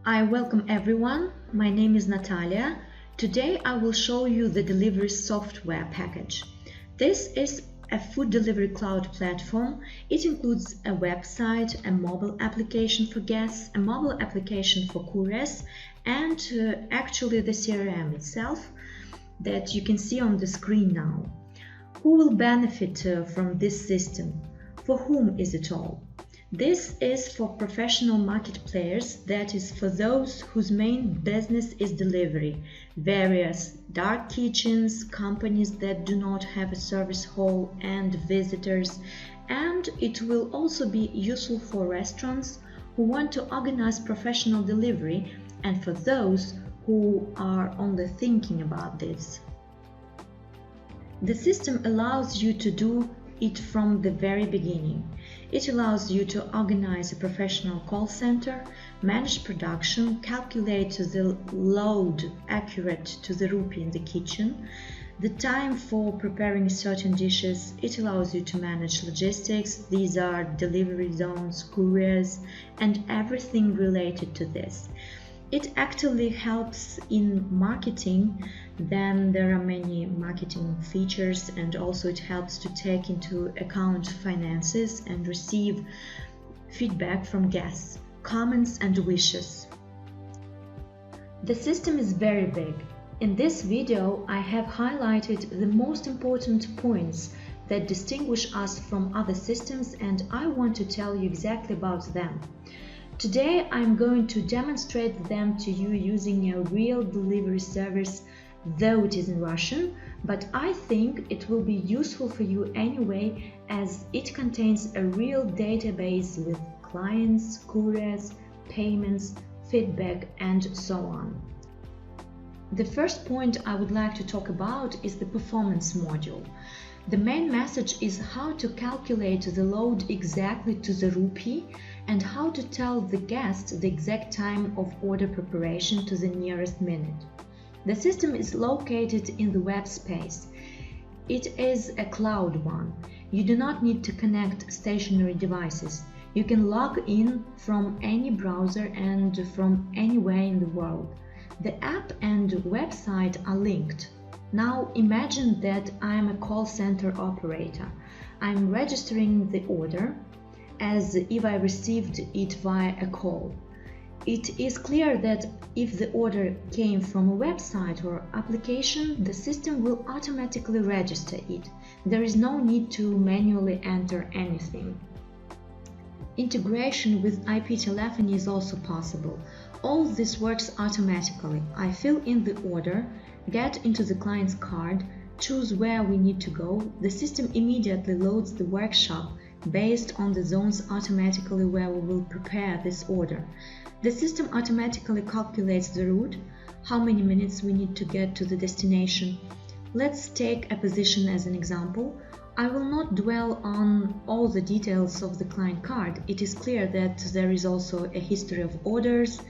I welcome everyone. My name is Natalia. Today I will show you the Deliverest software package. This is a food delivery cloud platform. It includes a website, a mobile application for guests, a mobile application for couriers, and actually the CRM itself that you can see on the screen now. Who will benefit from this system? For whom is it all? This is for professional market players, that is for those whose main business is delivery, various dark kitchens, companies that do not have a service hall and visitors, and it will also be useful for restaurants who want to organize professional delivery and for those who are only thinking about this. The system allows you to do it from the very beginning. It allows you to organize a professional call center, manage production, calculate the load accurate to the rupee in the kitchen, the time for preparing certain dishes. It allows you to manage logistics. These are delivery zones, couriers, and everything related to this. It actively helps in marketing. Then there are many marketing features, and also it helps to take into account finances and receive feedback from guests, comments and wishes. The system is very big. In this video, I have highlighted the most important points that distinguish us from other systems, and I want to tell you exactly about them. Today I'm going to demonstrate them to you using a real delivery service, though it is in Russian, but I think it will be useful for you anyway, as it contains a real database with clients, couriers, payments, feedback, and so on. The first point I would like to talk about is the performance module. The main message is how to calculate the load exactly to the rupee and how to tell the guest the exact time of order preparation to the nearest minute. The system is located in the web space. It is a cloud one. You do not need to connect stationary devices. You can log in from any browser and from anywhere in the world. The app and website are linked. Now imagine that I am a call center operator. I'm registering the order as if I received it via a call. It is clear that if the order came from a website or application, the system will automatically register it. There is no need to manually enter anything. Integration with IP telephony is also possible. All this works automatically. I fill in the order, get into the client's card, choose where we need to go. The system immediately loads the workshop based on the zones automatically where we will prepare this order. The system automatically calculates the route, how many minutes we need to get to the destination. Let's take a position as an example. I will not dwell on all the details of the client card. It is clear that there is also a history of orders,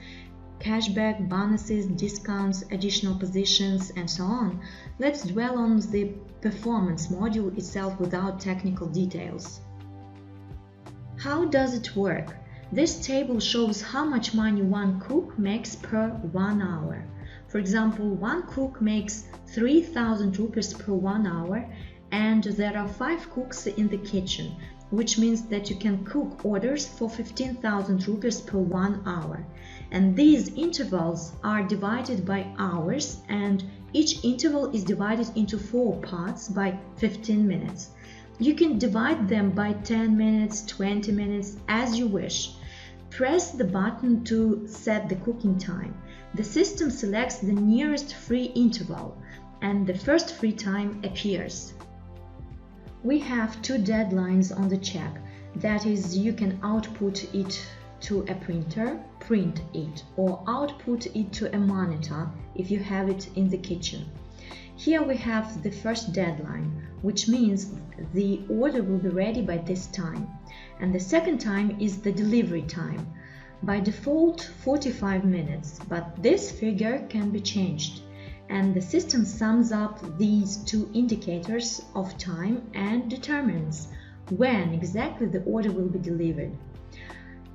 cashback, bonuses, discounts, additional positions, and so on. Let's dwell on the performance module itself without technical details. How does it work? This table shows how much money one cook makes per 1 hour. For example, one cook makes 3,000 rupees per 1 hour, and there are 5 cooks in the kitchen, which means that you can cook orders for 15,000 rupees per 1 hour. And these intervals are divided by hours, and each interval is divided into 4 parts by 15 minutes. You can divide them by 10 minutes, 20 minutes, as you wish. Press the button to set the cooking time. The system selects the nearest free interval, and the first free time appears. We have 2 deadlines on the check. That is, you can output it to a printer, print it, or output it to a monitor if you have it in the kitchen. Here we have the first deadline, which means the order will be ready by this time. And the second time is the delivery time. By default, 45 minutes, but this figure can be changed. And the system sums up these 2 indicators of time and determines when exactly the order will be delivered.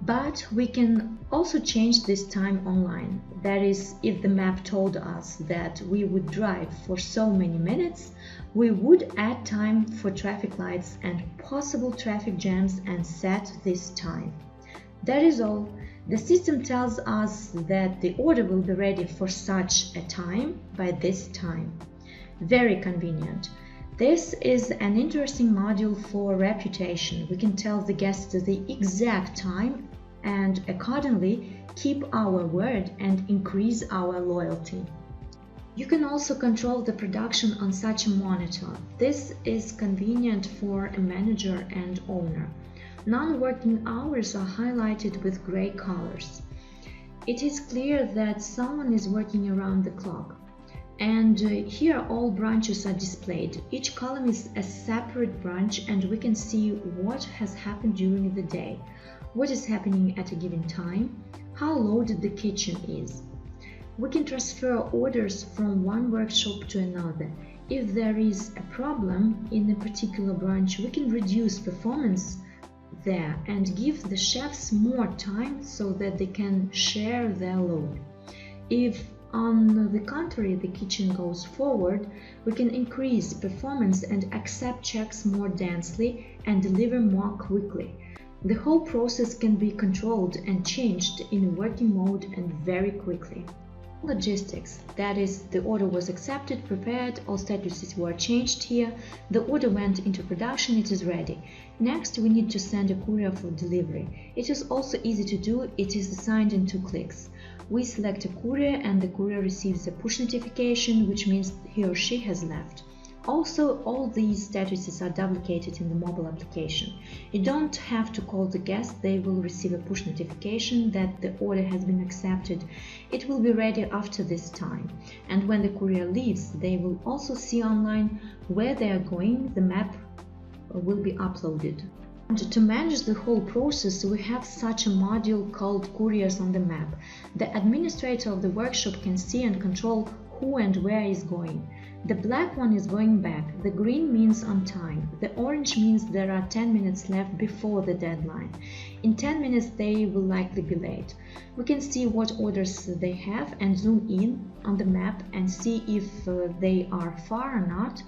But we can also change this time online. That is, if the map told us that we would drive for so many minutes, we would add time for traffic lights and possible traffic jams and set this time. That is all. The system tells us that the order will be ready for such a time by this time. Very convenient. This is an interesting module for reputation. We can tell the guests the exact time and accordingly keep our word and increase our loyalty. You can also control the production on such a monitor. This is convenient for a manager and owner. Non-working hours are highlighted with gray colors. It is clear that someone is working around the clock. And here all branches are displayed. Each column is a separate branch and we can see what has happened during the day, what is happening at a given time, how loaded the kitchen is. We can transfer orders from one workshop to another. If there is a problem in a particular branch, we can reduce performance there and give the chefs more time so that they can share their load. If on the contrary the kitchen goes forward, we can increase performance and accept checks more densely and deliver more quickly. The whole process can be controlled and changed in working mode and very quickly. Logistics, that is, the order was accepted, prepared, all statuses were changed here, the order went into production, it is ready. Next, we need to send a courier for delivery. It is also easy to do, it is assigned in 2 clicks. We select a courier and the courier receives a push notification, which means he or she has left. Also, all these statuses are duplicated in the mobile application. You don't have to call the guest, they will receive a push notification that the order has been accepted. It will be ready after this time. And when the courier leaves, they will also see online where they are going, the map will be uploaded. And to manage the whole process, we have such a module called Couriers on the Map. The administrator of the workshop can see and control who and where is going. The black one is going back, the green means on time, the orange means there are 10 minutes left before the deadline. In 10 minutes they will likely be late. We can see what orders they have and zoom in on the map and see if they are far or not.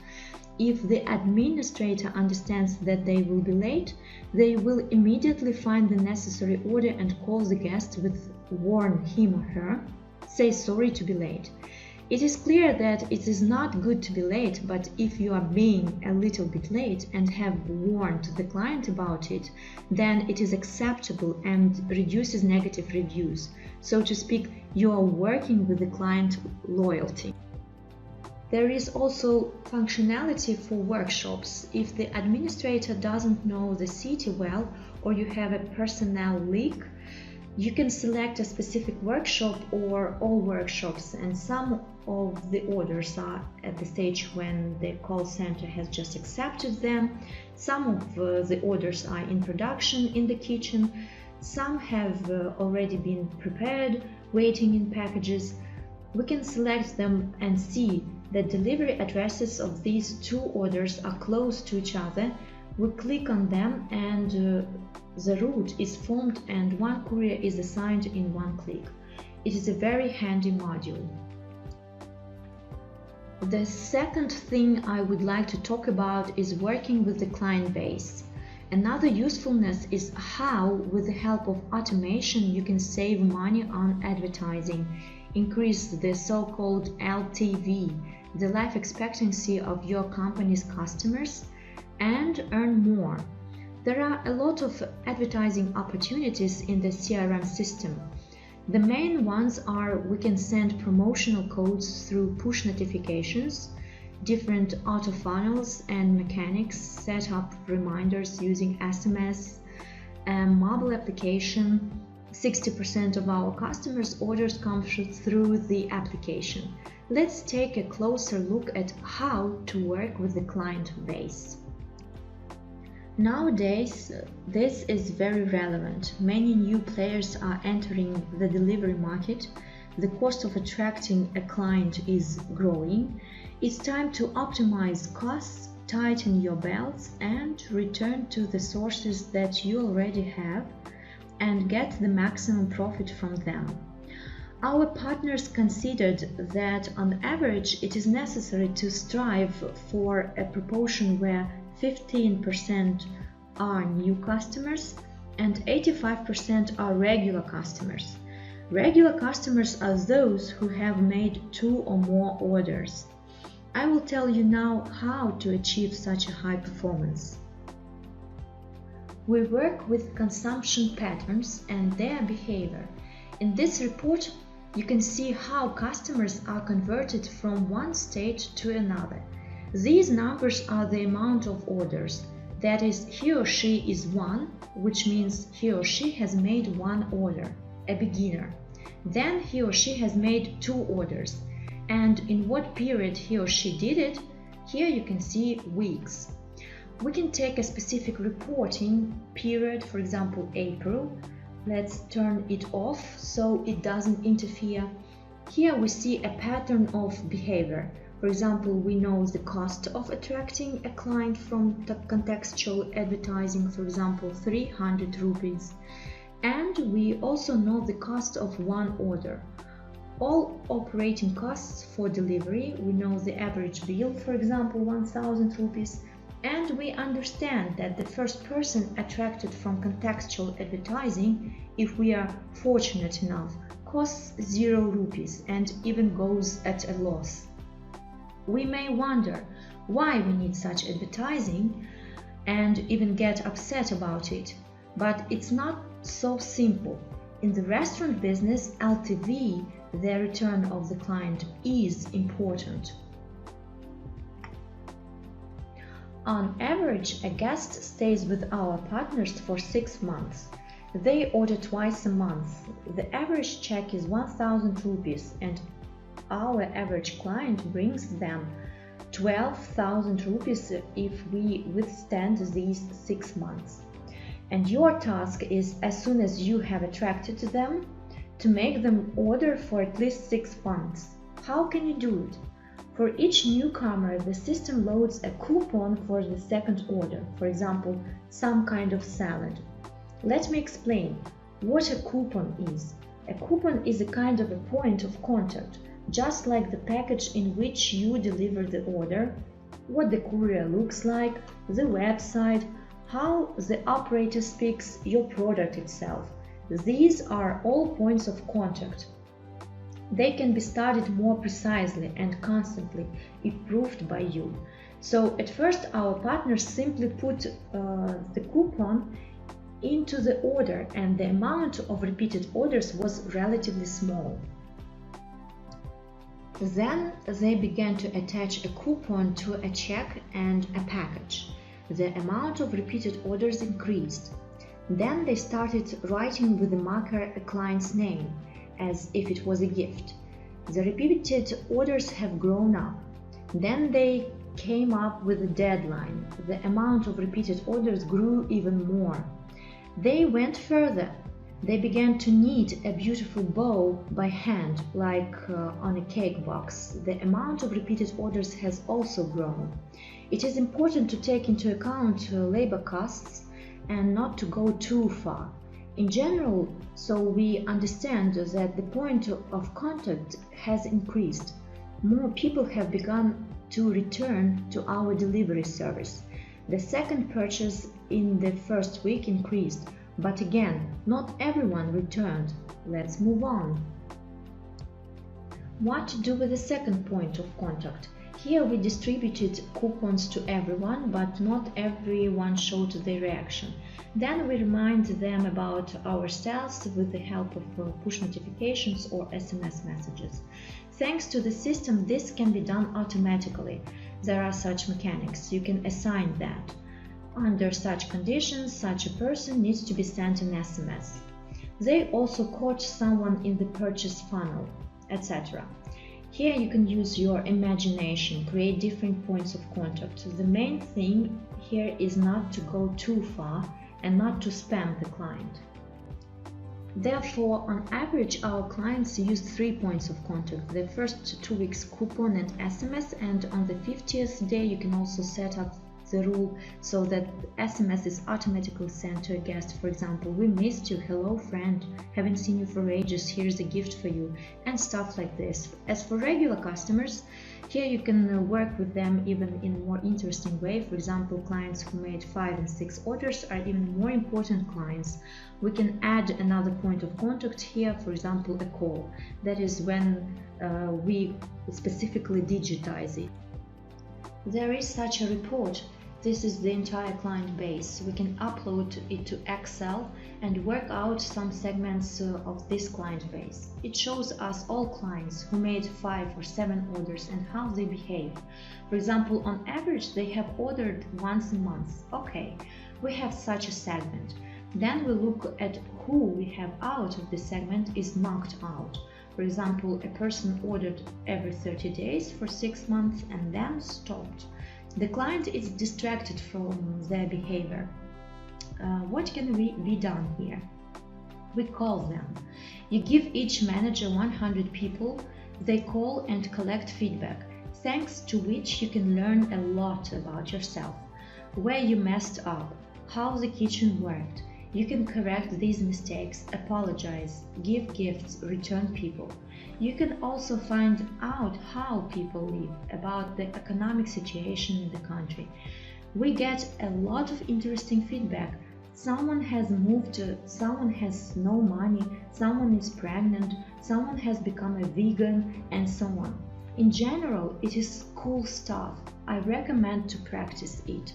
If the administrator understands that they will be late, they will immediately find the necessary order and call the guest with warn him or her, say sorry to be late. It is clear that it is not good to be late, but if you are being a little bit late and have warned the client about it, then it is acceptable and reduces negative reviews. So to speak, you are working with the client loyalty. There is also functionality for workshops. If the administrator doesn't know the city well or you have a personnel leak, you can select a specific workshop or all workshops, and some of the orders are at the stage when the call center has just accepted them. Some of the orders are in production in the kitchen. Some have already been prepared, waiting in packages. We can select them and see that delivery addresses of these 2 orders are close to each other. We click on them and the route is formed and one courier is assigned in 1 click. It is a very handy module. The second thing I would like to talk about is working with the client base. Another usefulness is how, with the help of automation, you can save money on advertising, increase the so-called LTV, the life expectancy of your company's customers, and earn more. There are a lot of advertising opportunities in the CRM system. The main ones are we can send promotional codes through push notifications, different auto funnels and mechanics, set up reminders using SMS, a mobile application. 60% of our customers' orders come through the application. Let's take a closer look at how to work with the client base. Nowadays, this is very relevant. Many new players are entering the delivery market. The cost of attracting a client is growing. It's time to optimize costs, tighten your belts, and return to the sources that you already have and get the maximum profit from them. Our partners considered that on average it is necessary to strive for a proportion where 15% are new customers and 85% are regular customers. Regular customers are those who have made 2 or more orders. I will tell you now how to achieve such a high performance. We work with consumption patterns and their behavior. In this report, you can see how customers are converted from one state to another. These numbers are the amount of orders. That is, he or she is 1, which means he or she has made 1 order, a beginner. Then he or she has made 2 orders. And in what period he or she did it, here you can see weeks. We can take a specific reporting period, for example, April. Let's turn it off so it doesn't interfere. Here we see a pattern of behavior. For example, we know the cost of attracting a client from the contextual advertising, for example, 300 rupees. And we also know the cost of 1 order. All operating costs for delivery, we know the average bill, for example, 1000 rupees. And we understand that the first person attracted from contextual advertising, if we are fortunate enough, costs 0 rupees and even goes at a loss. We may wonder why we need such advertising and even get upset about it, but it's not so simple. In the restaurant business, LTV, the return of the client, is important. On average, a guest stays with our partners for 6 months. They order twice a month. The average check is 1000 rupees and our average client brings them 12,000 rupees if we withstand these 6 months. And your task is, as soon as you have attracted them, to make them order for at least 6 months. How can you do it? For each newcomer, the system loads a coupon for the second order, for example, some kind of salad. Let me explain what a coupon is. A coupon is a kind of a point of contact, just like the package in which you deliver the order, what the courier looks like, the website, how the operator speaks, your product itself. These are all points of contact. They can be studied more precisely and constantly if proved by you. So at first our partners simply put the coupon into the order and the amount of repeated orders was relatively small. Then they began to attach a coupon to a check and a package. The amount of repeated orders increased. Then they started writing with a marker a client's name, as if it was a gift. The repeated orders have grown up. Then they came up with a deadline. The amount of repeated orders grew even more. They went further. They began to knit a beautiful bow by hand, like on a cake box. The amount of repeated orders has also grown. It is important to take into account labor costs and not to go too far. In general, so we understand that the point of contact has increased. More people have begun to return to our delivery service. The second purchase in the first week increased, but again, not everyone returned. Let's move on. What to do with the second point of contact? Here we distributed coupons to everyone, but not everyone showed their reaction. Then we remind them about ourselves with the help of push notifications or SMS messages. Thanks to the system, this can be done automatically. There are such mechanics. You can assign that. Under such conditions, such a person needs to be sent an SMS. They also caught someone in the purchase funnel, etc. Here you can use your imagination, create different points of contact. The main thing here is not to go too far and not to spam the client. Therefore, on average, our clients use 3 points of contact. The first 2 weeks coupon and SMS, and on the 50th day you can also set up the rule so that SMS is automatically sent to a guest. For example, we missed you, hello friend, haven't seen you for ages, here's a gift for you, and stuff like this. As for regular customers, here you can work with them even in a more interesting way. For example, clients who made 5 and 6 orders are even more important clients. We can add another point of contact here, for example, a call. That is when we specifically digitize it. There is such a report. This is the entire client base. We can upload it to Excel and work out some segments of this client base. It shows us all clients who made 5 or 7 orders and how they behave. For example, on average, they have ordered once a month. Okay, we have such a segment. Then we look at who we have out of this segment is knocked out. For example, a person ordered every 30 days for 6 months and then stopped. The client is distracted from their behavior. What can be done here? We call them. You give each manager 100 people. They call and collect feedback, thanks to which you can learn a lot about yourself, where you messed up, how the kitchen worked. You can correct these mistakes, apologize, give gifts, return people. You can also find out how people live, about the economic situation in the country. We get a lot of interesting feedback. Someone has moved, someone has no money, someone is pregnant, someone has become a vegan, and so on. In general, it is cool stuff. I recommend to practice it.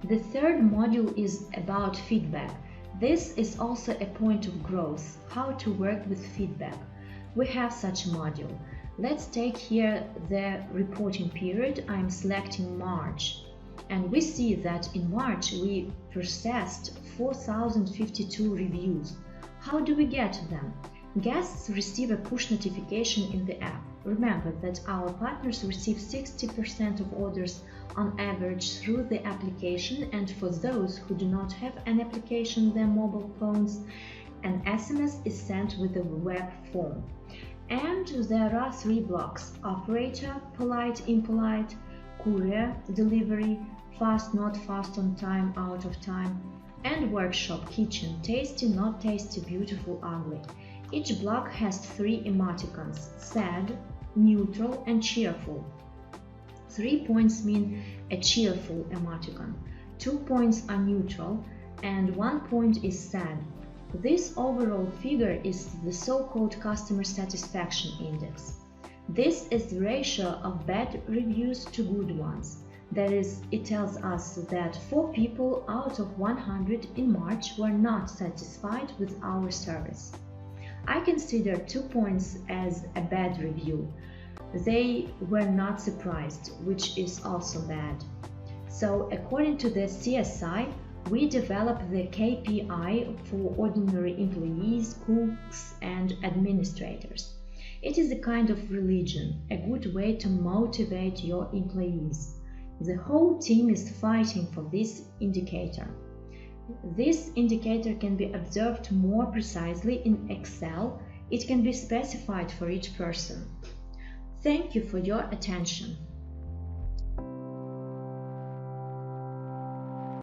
The third module is about feedback. This is also a point of growth, how to work with feedback. We have such a module. Let's take here the reporting period. I'm selecting March. And we see that in March we processed 4,052 reviews. How do we get them? Guests receive a push notification in the app. Remember that our partners receive 60% of orders on average through the application, and for those who do not have an application on their mobile phones, an SMS is sent with a web form. And there are 3 blocks: operator, polite, impolite, courier, delivery, fast, not fast, on time, out of time, and workshop, kitchen, tasty, not tasty, beautiful, ugly. Each block has 3 emoticons: sad, neutral, and cheerful. 3 points mean a cheerful emoticon, 2 points are neutral, and 1 point is sad. This overall figure is the so-called customer satisfaction index. This is the ratio of bad reviews to good ones. That is, it tells us that 4 people out of 100 in March were not satisfied with our service. I consider 2 points as a bad review. They were not surprised, which is also bad. So, according to the CSI, we developed the KPI for ordinary employees, cooks, and administrators. It is a kind of religion, a good way to motivate your employees. The whole team is fighting for this indicator. This indicator can be observed more precisely in Excel. It can be specified for each person. Thank you for your attention.